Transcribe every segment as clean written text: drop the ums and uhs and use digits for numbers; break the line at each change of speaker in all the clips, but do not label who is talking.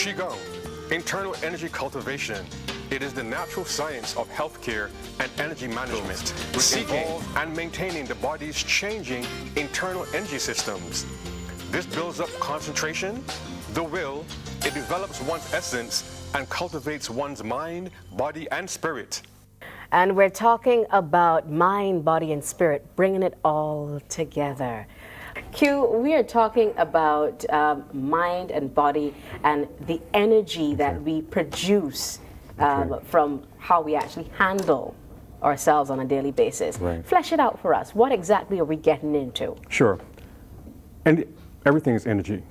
Qigong, internal energy cultivation. It is the natural science of healthcare and energy management, seeking and maintaining the body's changing internal energy systems. This builds up concentration, the will, it develops one's essence, and cultivates one's mind, body, and spirit.
And we're talking about mind, body, and spirit, bringing it all together. Q, we are talking about mind and body and the energy that we produce from how we actually handle ourselves on a daily basis.
Right.
Flesh it out for us. What exactly are we getting into?
Sure. And everything is energy.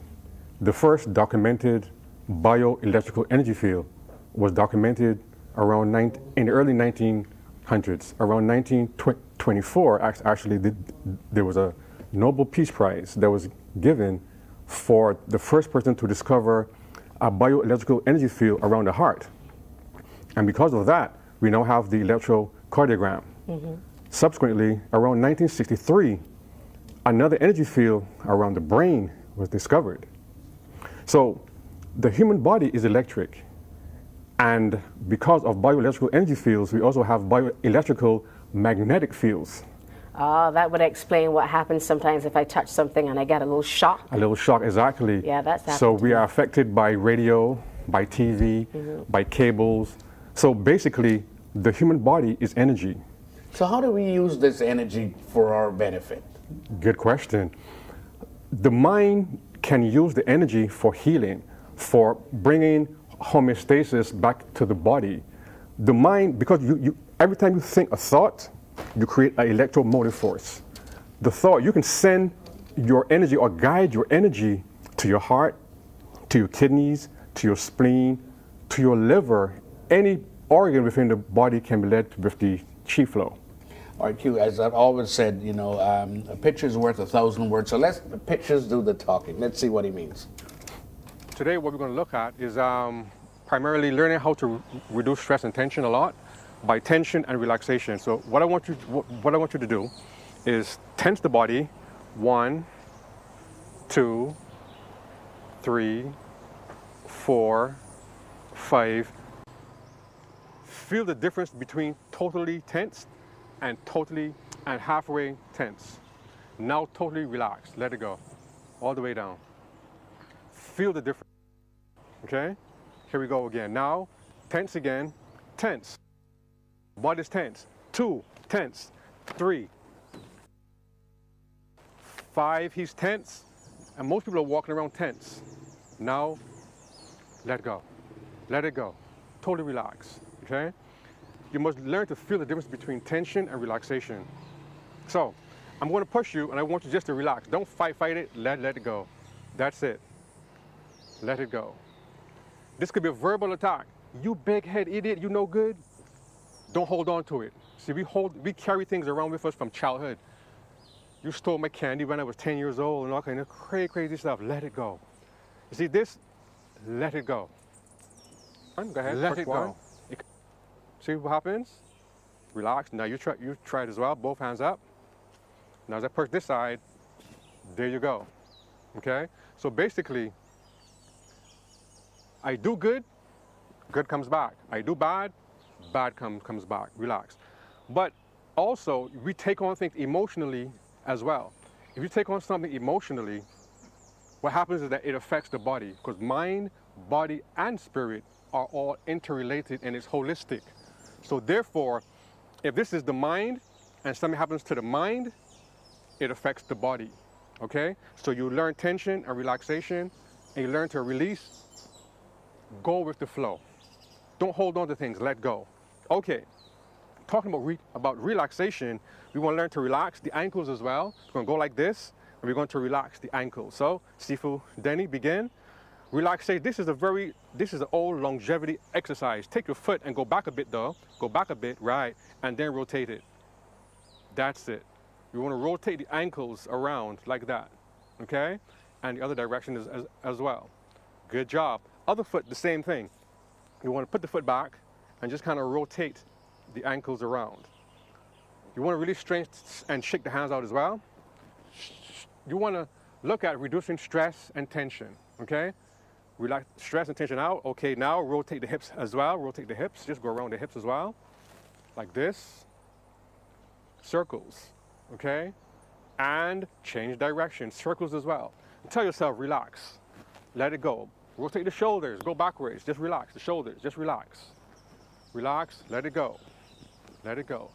The first documented bioelectrical energy field was documented around in the early 1900s. Around 1924, actually, there was a Nobel Peace Prize that was given for the first person to discover a bioelectrical energy field around the heart. And because of that, we now have the electrocardiogram. Subsequently, around 1963, another energy field around the brain was discovered. So the human body is electric. And because of bioelectrical energy fields, we also have bioelectrical magnetic fields.
That would explain what happens sometimes if I touch something and I get a little shock.
A little shock, exactly.
Yeah, that's happened.
So we are affected by radio, by TV, by cables. So basically, the human body is energy.
So how do we use this energy for our benefit?
Good question. The mind can use the energy for healing, for bringing homeostasis back to the body. The mind, because every time you think a thought, you create an electromotive force. The thought, you can send your energy or guide your energy to your heart, to your kidneys, to your spleen, to your liver. Any organ within the body can be led with the chi flow.
All right, Q, as I've always said, you know, a picture's worth 1,000 words, so let the pictures do the talking. Let's see what he means.
Today what we're going to look at is primarily learning how to reduce stress and tension a lot by tension and relaxation. So what I want you to do is tense the body. 1, 2, 3, 4, 5. Feel the difference between totally tensed and halfway tense. Now totally relaxed. Let it go. All the way down. Feel the difference. Okay? Here we go again. Now, tense again. Tense. Body's tense. 2, tense. 3. 5, he's tense. And most people are walking around tense. Now, let go. Let it go. Totally relax. Okay? You must learn to feel the difference between tension and relaxation. So, I'm going to push you and I want you just to relax. Don't fight it. Let it go. That's it. Let it go. This could be a verbal attack. You big head idiot, you no good. Don't hold on to it. See, we carry things around with us from childhood. You stole my candy when I was 10 years old and all kind of crazy stuff. Let it go. You see this? Let it go. Go ahead. Let it go. See what happens? Relax. Now you try it as well. Both hands up. Now as I push this side, there you go. Okay? So basically, I do good, good comes back. I do bad, bad comes back. Relax. But also, we take on things emotionally as well. If you take on something emotionally, what happens is that it affects the body, because mind, body, and spirit are all interrelated and it's holistic. So therefore, if this is the mind and something happens to the mind, it affects the body. Okay? So you learn tension and relaxation, and you learn to release. Go with the flow. Don't hold on to things, let go. Okay, talking about relaxation, we want to learn to relax the ankles as well. We're going to go like this, and we're going to relax the ankles. So, Sifu Denny, begin. Relaxation, this is an old longevity exercise. Take your foot and go back a bit though. Go back a bit, right, and then rotate it. That's it. You want to rotate the ankles around like that, okay? And the other direction as well. Good job. Other foot, the same thing. You want to put the foot back and just kind of rotate the ankles around. You want to really straighten and shake the hands out as well. You want to look at reducing stress and tension, okay? Relax, stress and tension out. Okay, now rotate the hips as well. Rotate the hips. Just go around the hips as well. Like this. Circles. Okay? And change direction. Circles as well. And tell yourself, relax. Let it go. Rotate the shoulders. Go backwards. Just relax. The shoulders. Just relax. Relax. Let it go. Let it go.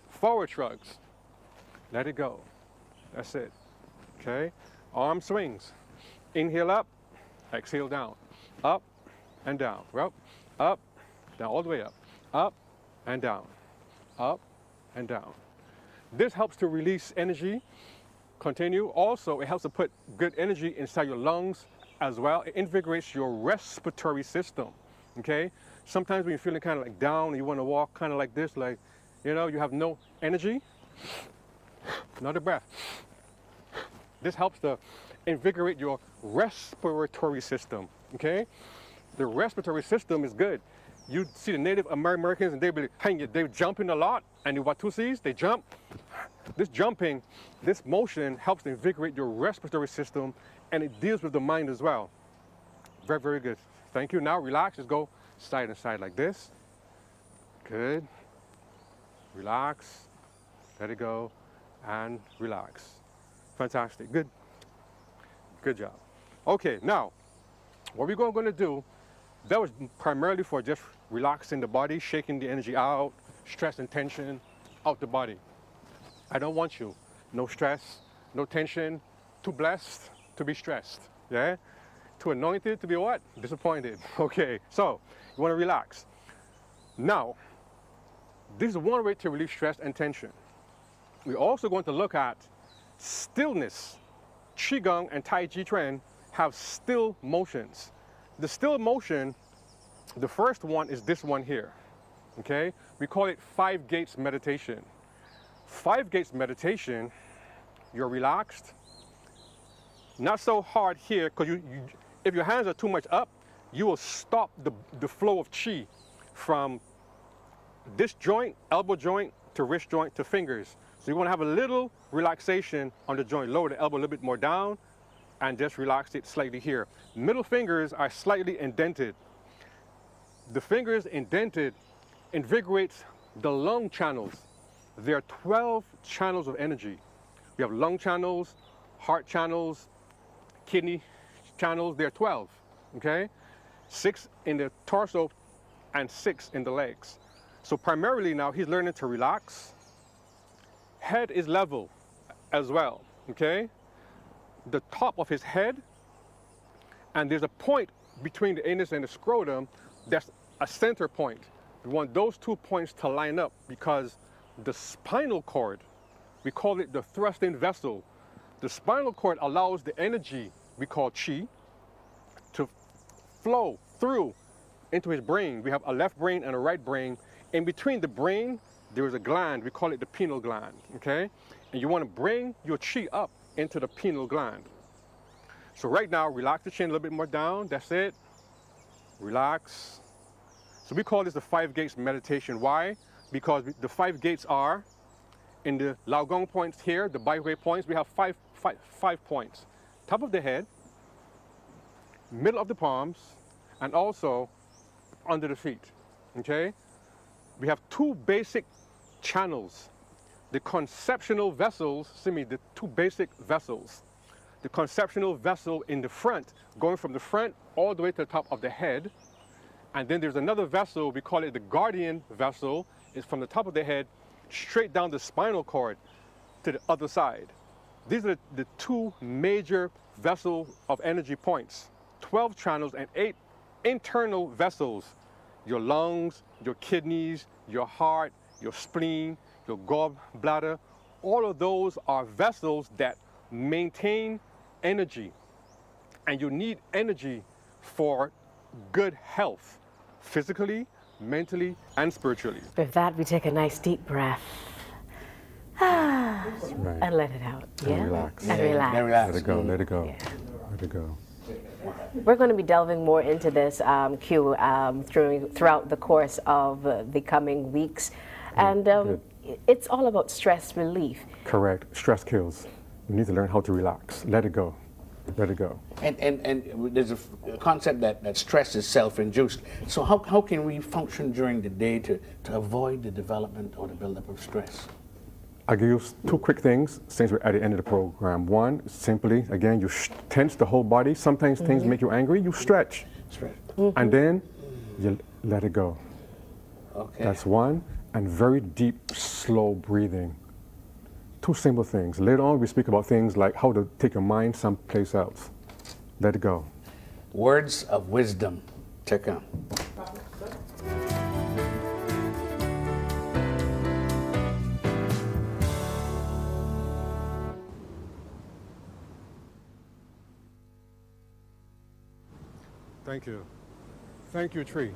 Forward shrugs. Let it go. That's it. Okay? Arm swings. Inhale up. Exhale down. Up and down. Well, up, down, all the way up. Up and down. Up and down. This helps to release energy. Continue. Also, it helps to put good energy inside your lungs as well. It invigorates your respiratory system. Okay? Sometimes when you're feeling kind of like down, you want to walk kind of like this, like, you know, you have no energy. Another breath. This helps to invigorate your respiratory system, okay? The respiratory system is good. You see the Native Americans and they jumping a lot, and the Watusis, they jump. This jumping, this motion helps to invigorate your respiratory system, and it deals with the mind as well. Very, very good. Thank you. Now relax, just go side and side like this. Good. Relax, let it go, and relax. Fantastic, good. Good job. Okay, now, what we're going to do, that was primarily for just relaxing the body, shaking the energy out, stress and tension out the body. I don't want you. No stress, no tension, too blessed to be stressed, yeah? Too anointed to be what? Disappointed. Okay, so you want to relax. Now, this is one way to relieve stress and tension. We're also going to look at stillness. Qigong and Taijiquan have still motions. The still motion, the first one is this one here, okay? We call it 5 gates meditation. 5 gates meditation, you're relaxed, not so hard here, because if your hands are too much up, you will stop the flow of qi from this joint, elbow joint, to wrist joint, to fingers. So you want to have a little relaxation on the joint. Lower the elbow a little bit more down and just relax it slightly here. Middle fingers are slightly indented. The fingers indented invigorates the lung channels. There are 12 channels of energy. We have lung channels, heart channels, kidney channels. There are 12, okay? 6 in the torso and 6 in the legs. So primarily now he's learning to relax. Head is level as well, okay? The top of his head, and there's a point between the anus and the scrotum that's a center point. We want those 2 points to line up because the spinal cord, we call it the thrusting vessel. The spinal cord allows the energy we call qi to flow through into his brain. We have a left brain and a right brain. In between the brain, there is a gland, we call it the pineal gland, okay? And you want to bring your qi up into the pineal gland. So right now, relax the chin a little bit more down, that's it. Relax. So we call this the 5 gates meditation. Why? Because the 5 gates are, in the Lao Gong points here, the Bai Hui points, we have five points. Top of the head, middle of the palms, and also under the feet, okay? We have 2 basic channels. The conceptual vessels, the 2 basic vessels. The conceptual vessel in the front, going from the front all the way to the top of the head. And then there's another vessel, we call it the guardian vessel. It's from the top of the head, straight down the spinal cord to the other side. These are the 2 major vessels of energy points. 12 channels and 8 internal vessels. Your lungs, your kidneys, your heart, your spleen, your gallbladder, all of those are vessels that maintain energy. And you need energy for good health, physically, mentally, and spiritually.
With that, we take a nice deep breath.
Right.
And let it out. Yeah?
And relax.
And relax.
And relax.
Let it go, let it go,
Yeah.
let it go.
We're going to be delving more into this, Q, throughout the course of the coming weeks. And it's all about stress relief.
Correct. Stress kills. You need to learn how to relax. Let it go. Let it go.
And there's a concept that stress is self-induced. So how can we function during the day to avoid the development or the buildup of stress?
I'll give you two quick things since we're at the end of the program. One, simply, again, you tense the whole body. Sometimes things make you angry, you stretch.
Stretch.
And then you let it go.
Okay.
That's one. And very deep, slow breathing. Two simple things. Later on, we speak about things like how to take your mind someplace else. Let it go.
Words of wisdom to come.
Thank you. Thank you, Tree.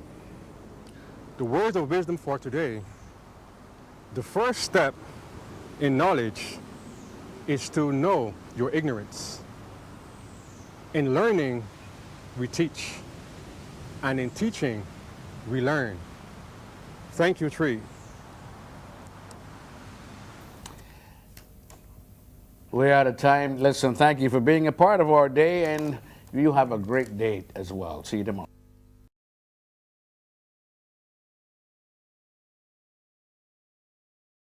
The words of wisdom for today. The first step in knowledge is to know your ignorance. In learning, we teach. And in teaching, we learn. Thank you, Tree.
We're out of time. Listen, thank you for being a part of our day, and you have a great day as well. See you tomorrow.